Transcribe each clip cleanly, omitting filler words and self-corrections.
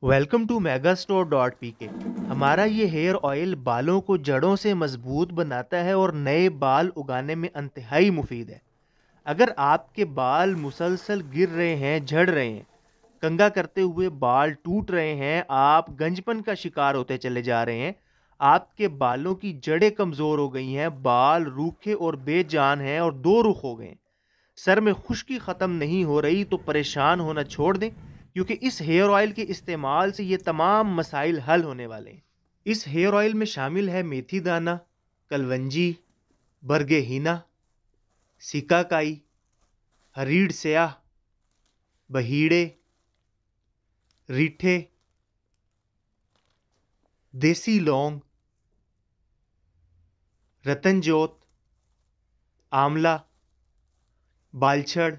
Welcome to megastore.pk। हमारा ये hair oil बालों को जड़ों से मजबूत बनाता है और नए बाल उगाने में इंतहाई मुफीद है। अगर आपके बाल मुसलसल गिर रहे हैं, झड़ रहे हैं, कंघा करते हुए बाल टूट रहे हैं, आप गंजपन का शिकार होते चले जा रहे हैं, आपके बालों की जड़ें कमज़ोर हो गई हैं, बाल रूखे और बेजान हैं और दो रुख हो गए हैं, सर में खुश्की ख़त्म नहीं हो रही, तो परेशान होना छोड़ दें, क्योंकि इस हेयर ऑयल के इस्तेमाल से ये तमाम मसाइल हल होने वाले हैं। इस हेयर ऑयल में शामिल है मेथी दाना, कलवंजी, बरगे हीना, सिकाकाई, हरीड़ स्याह, बहीड़े, रीठे, देसी लौंग, रतनजोत, आंवला, बालछड़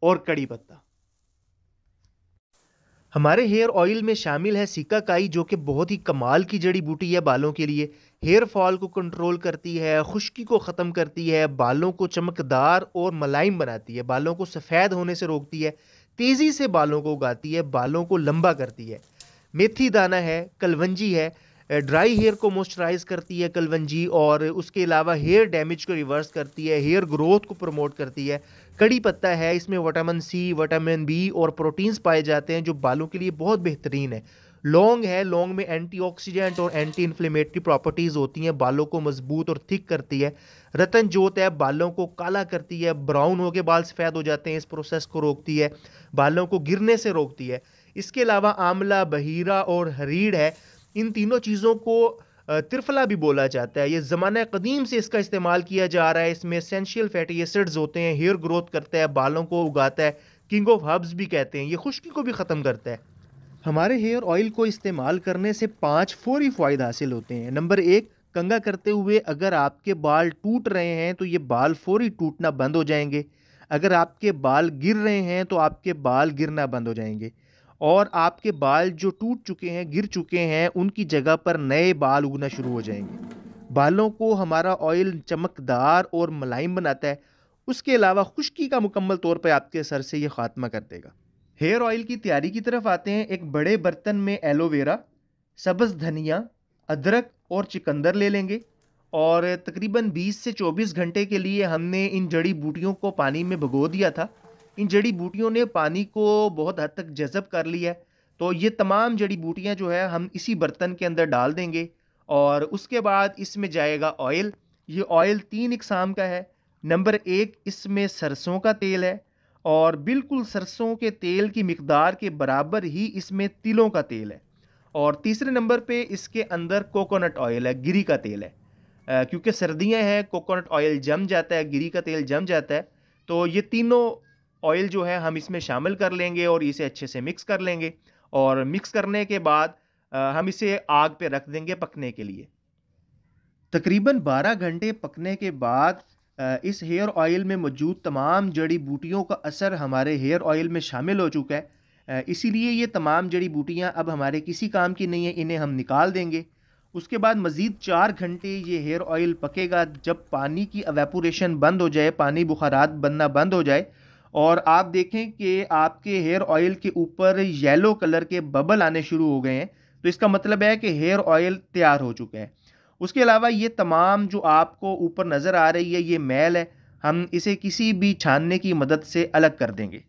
और कड़ी पत्ता। हमारे हेयर ऑयल में शामिल है सिकाकाई, जो कि बहुत ही कमाल की जड़ी बूटी है बालों के लिए। हेयर फॉल को कंट्रोल करती है, खुश्की को ख़त्म करती है, बालों को चमकदार और मुलायम बनाती है, बालों को सफ़ेद होने से रोकती है, तेज़ी से बालों को उगाती है, बालों को लंबा करती है। मेथी दाना है, कलवंजी है, ड्राई हेयर को मॉइस्चराइज करती है कलवंजी, और उसके अलावा हेयर डैमेज को रिवर्स करती है, हेयर ग्रोथ को प्रमोट करती है। कड़ी पत्ता है, इसमें विटामिन सी, विटामिन बी और प्रोटीन्स पाए जाते हैं जो बालों के लिए बहुत बेहतरीन है। लौंग है, लौंग में एंटीऑक्सीडेंट और एंटी इन्फ्लेमेटरी प्रॉपर्टीज़ होती हैं, बालों को मजबूत और थिक करती है। रतन जोत है, बालों को काला करती है, ब्राउन होकर बाल सफ़ेद हो जाते हैं, इस प्रोसेस को रोकती है, बालों को गिरने से रोकती है। इसके अलावा आंवला, बहीरा और हरीड़ है। इन तीनों चीज़ों को त्रिफला भी बोला जाता है। ये ज़माना कदीम से इसका इस्तेमाल किया जा रहा है। इसमें एसेंशियल फैटी एसिड्स होते हैं, हेयर ग्रोथ करता है, बालों को उगाता है, किंग ऑफ हर्ब्स भी कहते हैं, ये खुश्की को भी ख़त्म करता है। हमारे हेयर ऑयल को इस्तेमाल करने से 5 फौरी फ़ायदे हासिल होते हैं। नंबर 1, कंघा करते हुए अगर आपके बाल टूट रहे हैं तो ये बाल फौरी टूटना बंद हो जाएंगे। अगर आपके बाल गिर रहे हैं तो आपके बाल गिरना बंद हो जाएंगे, और आपके बाल जो टूट चुके हैं, गिर चुके हैं, उनकी जगह पर नए बाल उगना शुरू हो जाएंगे। बालों को हमारा ऑयल चमकदार और मुलायम बनाता है। उसके अलावा खुश्की का मुकम्मल तौर पर आपके सर से ये खात्मा कर देगा। हेयर ऑयल की तैयारी की तरफ आते हैं। एक बड़े बर्तन में एलोवेरा, सब्ज़ धनिया, अदरक और चुकंदर ले लेंगे, और तकरीबन 20 से 24 घंटे के लिए हमने इन जड़ी बूटियों को पानी में भिगो दिया था। इन जड़ी बूटियों ने पानी को बहुत हद तक जज़ब कर लिया है। तो ये तमाम जड़ी बूटियाँ जो है हम इसी बर्तन के अंदर डाल देंगे, और उसके बाद इसमें जाएगा ऑयल। ये ऑयल 3 इकसाम का है। नंबर 1, इसमें सरसों का तेल है, और बिल्कुल सरसों के तेल की मिकदार के बराबर ही इसमें तिलों का तेल है। और तीसरे नंबर पे इसके अंदर कोकोनट ऑयल है, गिरी का तेल है। क्योंकि सर्दियां हैं, कोकोनट ऑयल जम जाता है, गिरी का तेल जम जाता है। तो ये तीनों ऑयल जो है हम इसमें शामिल कर लेंगे और इसे अच्छे से मिक्स कर लेंगे, और मिक्स करने के बाद हम इसे आग पे रख देंगे पकने के लिए। तकरीबन 12 घंटे पकने के बाद इस हेयर ऑयल में मौजूद तमाम जड़ी बूटियों का असर हमारे हेयर ऑयल में शामिल हो चुका है। इसीलिए ये तमाम जड़ी बूटियाँ अब हमारे किसी काम की नहीं है, इन्हें हम निकाल देंगे। उसके बाद मज़ीद 4 घंटे ये हेयर ऑयल पकेगा। जब पानी की एवेपोरेशन बंद हो जाए, पानी बुखारात बनना बंद हो जाए, और आप देखें कि आपके हेयर ऑयल के ऊपर येलो कलर के बबल आने शुरू हो गए हैं, तो इसका मतलब है कि हेयर ऑयल तैयार हो चुका है। उसके अलावा ये तमाम जो आपको ऊपर नज़र आ रही है, ये मैल है, हम इसे किसी भी छानने की मदद से अलग कर देंगे।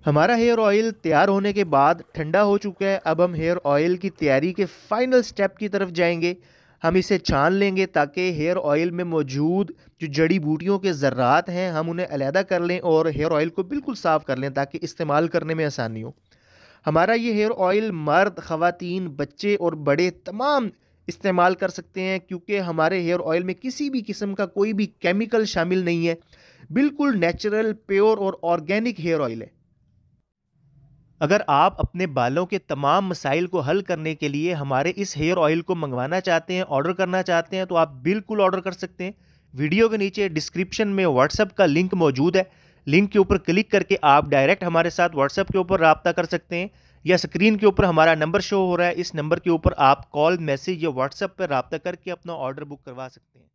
हमारा हेयर ऑयल तैयार होने के बाद ठंडा हो चुका है। अब हम हेयर ऑयल की तैयारी के फाइनल स्टेप की तरफ जाएंगे। हम इसे छान लेंगे ताकि हेयर ऑयल में मौजूद जो जड़ी बूटियों के ज़र्रात हैं हम उन्हें अलहदा कर लें और हेयर ऑयल को बिल्कुल साफ़ कर लें ताकि इस्तेमाल करने में आसानी हो। हमारा ये हेयर ऑयल मर्द, ख़वातीन, बच्चे और बड़े तमाम इस्तेमाल कर सकते हैं, क्योंकि हमारे हेयर ऑयल में किसी भी किस्म का कोई भी केमिकल शामिल नहीं है। बिल्कुल नेचुरल, प्योर और ऑर्गेनिक हेयर ऑयल है। अगर आप अपने बालों के तमाम मसाइल को हल करने के लिए हमारे इस हेयर ऑयल को मंगवाना चाहते हैं, ऑर्डर करना चाहते हैं, तो आप बिल्कुल ऑर्डर कर सकते हैं। वीडियो के नीचे डिस्क्रिप्शन में व्हाट्सएप का लिंक मौजूद है। लिंक के ऊपर क्लिक करके आप डायरेक्ट हमारे साथ व्हाट्सएप के ऊपर रब्ता कर सकते हैं, या स्क्रीन के ऊपर हमारा नंबर शो हो रहा है, इस नंबर के ऊपर आप कॉल, मैसेज या व्हाट्सएप पर रब्ता करके अपना ऑर्डर बुक करवा सकते हैं।